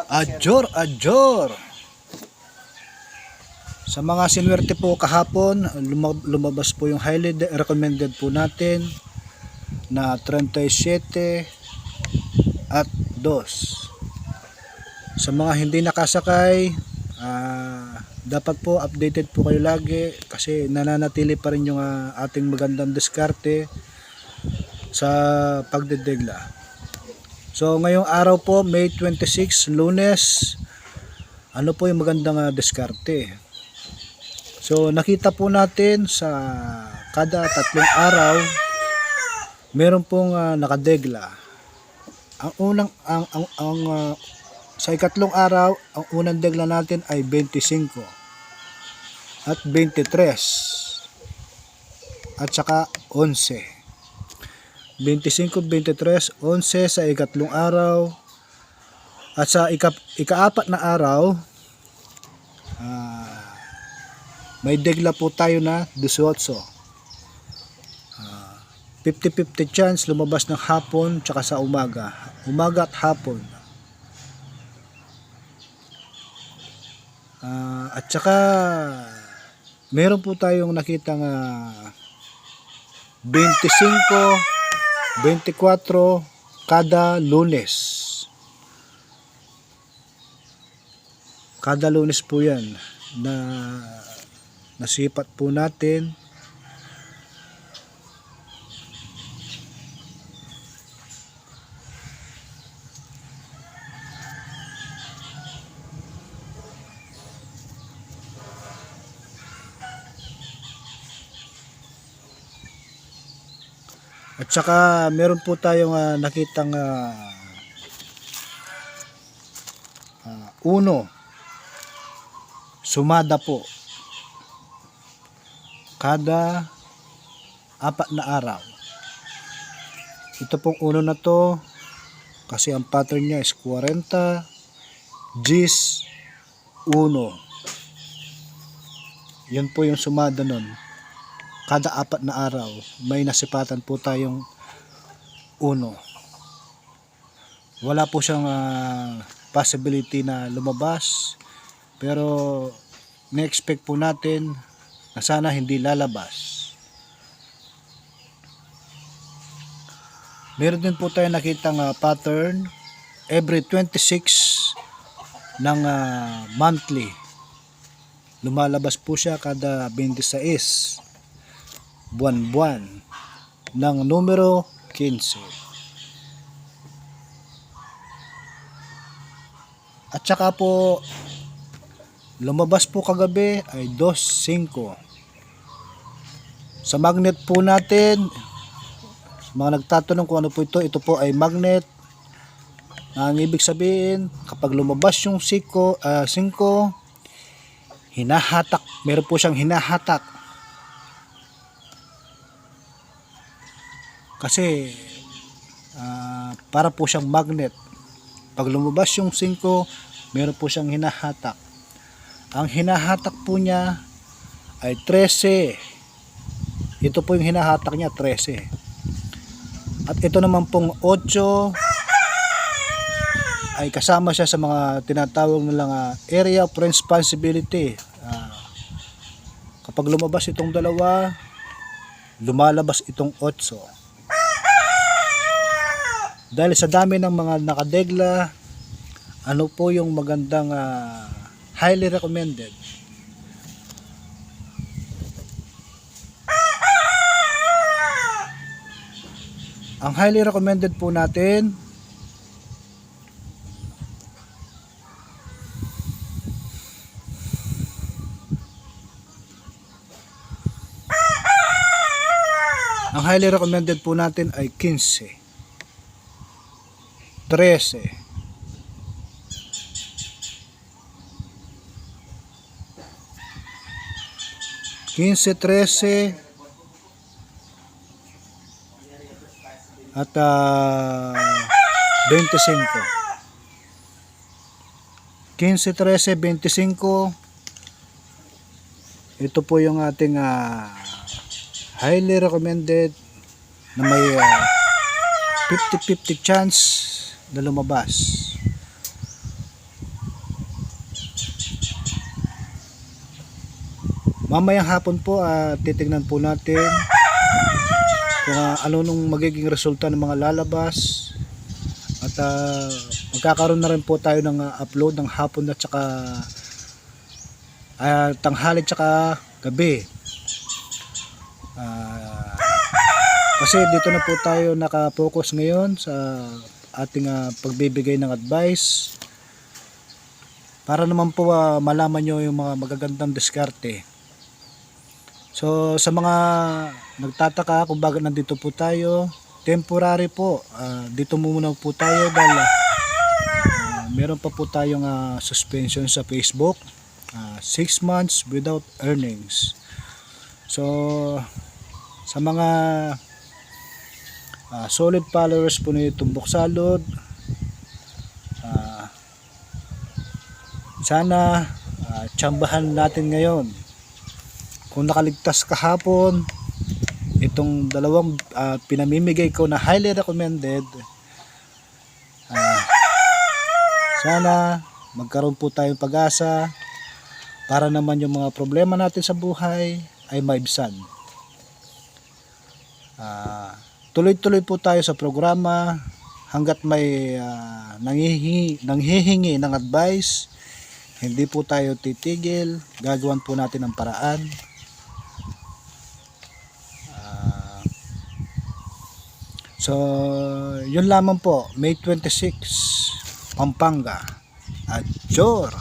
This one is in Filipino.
Adjor. Sa mga sinwerte po kahapon, lumabas po yung highly recommended po natin na 37 at 2. Sa mga hindi nakasakay, dapat po updated po kayo lagi kasi nananatili pa rin yung ating magandang diskarte sa pagdedegla. So ngayong araw po, May 26, Lunes, ano po yung magandang diskarte? So nakita po natin sa kada 3 araw meron pong nakadegla. Sa ikatlong araw, ang unang degla natin ay 25 at 23 at saka 11. 25, 23, 11 sa ikatlong araw at sa ikaapat na araw may degla po tayo na 18. 50-50 chance lumabas ng hapon tsaka sa umaga at hapon. At saka meron po tayong nakitang 25, 24 kada Lunes. Kada Lunes po yan na nasipat po natin. At saka meron po tayong nakitang uno, sumada po kada 4 na araw. Ito pong uno na to kasi ang pattern niya is 40 Gs 1. Yan po yung sumada nun. Kada 4 na araw may nasipatan po tayong uno. Wala po siyang possibility na lumabas, pero na-expect po natin na sana hindi lalabas. Meron din po tayo nakitang pattern every 26 ng monthly. Lumalabas po siya kada 26 buwan-buwan ng numero 15. At saka po lumabas po kagabi ay 2-5. Sa magnet po natin, mga nagtatanong kung ano po ito po ay magnet. Ang ibig sabihin, kapag lumabas yung 5, hinahatak, meron po siyang hinahatak. Kasi para po siyang magnet. Pag lumabas yung 5, meron po siyang hinahatak. Ang hinahatak po niya ay 13. Ito po yung hinahatak niya, 13. At ito naman pong 8 ay kasama siya sa mga tinatawag nilang area of responsibility. Kapag lumabas itong dalawa, lumalabas itong 8. Dahil sa dami ng mga nakadegla, ano po yung magandang highly recommended? Ang highly recommended po natin ay 15, 13, 15, 13 at 25. 15, 13, 25. Ito po yung ating highly recommended na may 50-50 chance na lumabas. Mamayang hapon po titingnan po natin kung ano nung magiging resulta ng mga lalabas. At magkakaroon na rin po tayo ng upload ng hapon at saka tanghali at saka gabi. Kasi dito na po tayo nakapokus ngayon sa ating pagbibigay ng advice para naman po malaman nyo yung mga magagandang diskarte. So sa mga nagtataka kung bakit nandito po tayo, temporary po, dito muna po tayo dahil meron pa po tayong suspension sa Facebook, 6 months without earnings. So sa mga solid followers po ni Tumbok Salud, sana tsambahan natin ngayon. Kung nakaligtas kahapon itong dalawang pinamimigay ko na highly recommended, sana magkaroon po tayong pag-asa para naman yung mga problema natin sa buhay ay maibsan. Tuloy-tuloy po tayo sa programa hanggat may nanghihingi ng advice. Hindi po tayo titigil, gagawan po natin ng paraan. So yun lamang po. May 26 Pampanga. Adjor.